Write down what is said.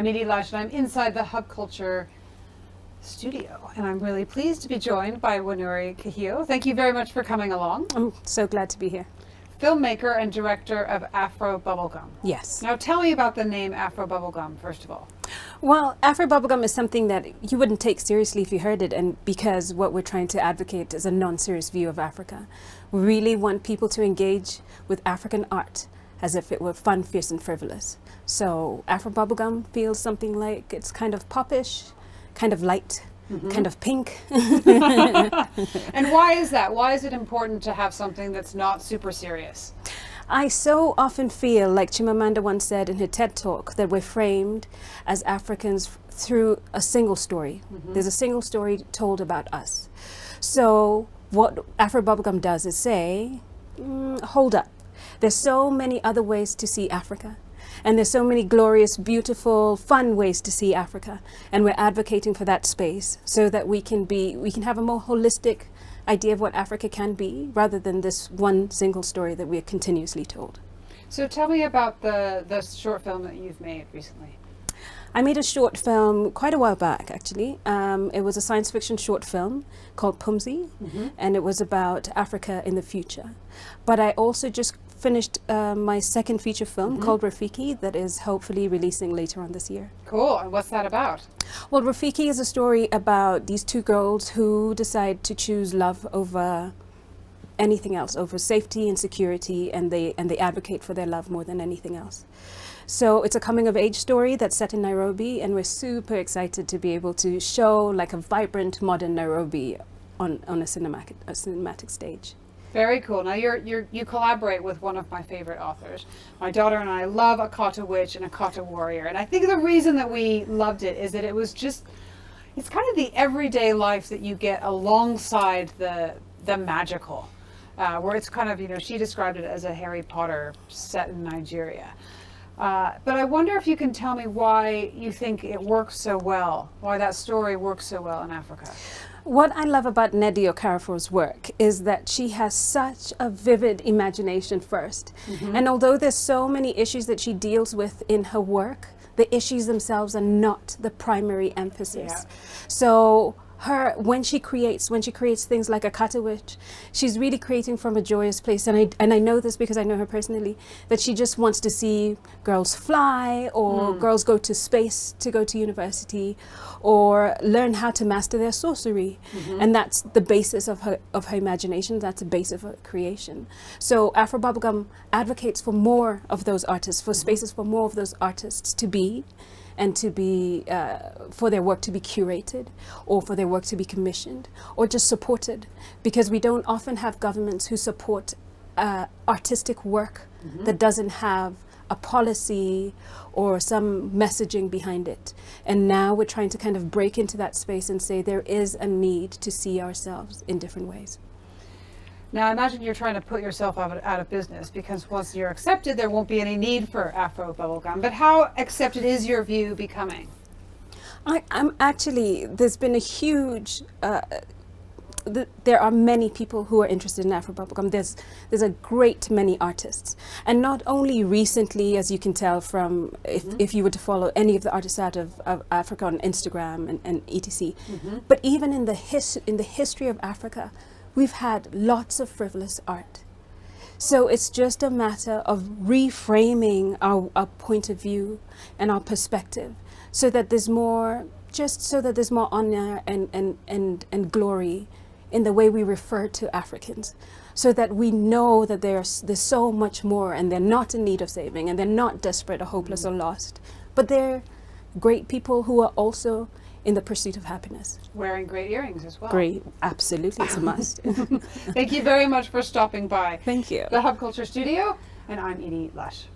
Edie Lush, and I'm inside the Hub Culture studio, and I'm really pleased to be joined by Wanuri Kahiu. Thank you very much for coming along. I'm so glad to be here. Filmmaker and director of AFRO-BUBBLEGUM. Yes. Now tell me about the name AFRO-BUBBLEGUM, first of all. Well, AFRO-BUBBLEGUM is something that you wouldn't take seriously if you heard it, and because what we're trying to advocate is a non-serious view of Africa. We really want people to engage with African art as if it were fun, fierce, and frivolous. So AFRO-BUBBLEGUM feels something like it's kind of popish, kind of light, kind of pink. And why is that? Why is it important to have something that's not super serious? I so often feel, like Chimamanda once said in her TED Talk, that we're framed as Africans through a single story. There's a single story told about us. So what AFRO-BUBBLEGUM does is say, hold up. There's so many other ways to see Africa. And there's so many glorious, beautiful, fun ways to see Africa. And we're advocating for that space so that we can have a more holistic idea of what Africa can be, rather than this one single story that we're continuously told. So tell me about the short film that you've made recently. I made a short film quite a while back, actually. It was a science fiction short film called Pumzi, and it was about Africa in the future. But I also just finished my second feature film called Rafiki, that is hopefully releasing later on this year. Cool. And what's that about? Well, Rafiki is a story about these two girls who decide to choose love over anything else, over safety and security, and they advocate for their love more than anything else. So it's a coming of age story that's set in Nairobi, and we're super excited to be able to show like a vibrant modern Nairobi on a cinematic stage. Very cool. Now you collaborate with one of my favorite authors. My daughter and I love a Kata witch and a Kata warrior, and I think the reason that we loved it is that it's kind of the everyday life that you get alongside the magical, where it's kind of, she described it as a Harry Potter set in Nigeria. But I wonder if you can tell me why you think it works so well, why that story works so well in Africa. What I love about Nnedi Okorafor's work is that she has such a vivid imagination first. And although there's so many issues that she deals with in her work, the issues themselves are not the primary emphasis. Yeah. So when she creates things like a Kata witch, she's really creating from a joyous place. And I know this because I know her personally, that she just wants to see girls fly, or girls go to space to go to university, or learn how to master their sorcery. And that's the basis of her imagination. That's the basis of her creation. So AFRO-BUBBLEGUM advocates for more of those artists, for spaces for more of those artists to be, and to be, for their work to be curated, or for their work to be commissioned, or just supported. Because we don't often have governments who support artistic work that doesn't have a policy or some messaging behind it. And now we're trying to kind of break into that space and say there is a need to see ourselves in different ways. Now, I imagine you're trying to put yourself out of business, because once you're accepted, there won't be any need for AFRO-BUBBLEGUM. But how accepted is your view becoming? I'm actually, there's been a huge, there are many people who are interested in AFRO-BUBBLEGUM. There's a great many artists. And not only recently, as you can tell from, if you were to follow any of the artists out of Africa on Instagram and etc., but even in the history of Africa, we've had lots of frivolous art. So it's just a matter of reframing our point of view and our perspective, so that there's more, honor and glory in the way we refer to Africans, so that we know that there's so much more, and they're not in need of saving, and they're not desperate or hopeless or lost, but they're great people who are also in the pursuit of happiness. Wearing great earrings as well. Great, absolutely, it's a must. Thank you very much for stopping by. Thank you. The Hub Culture Studio, and I'm Edie Lush.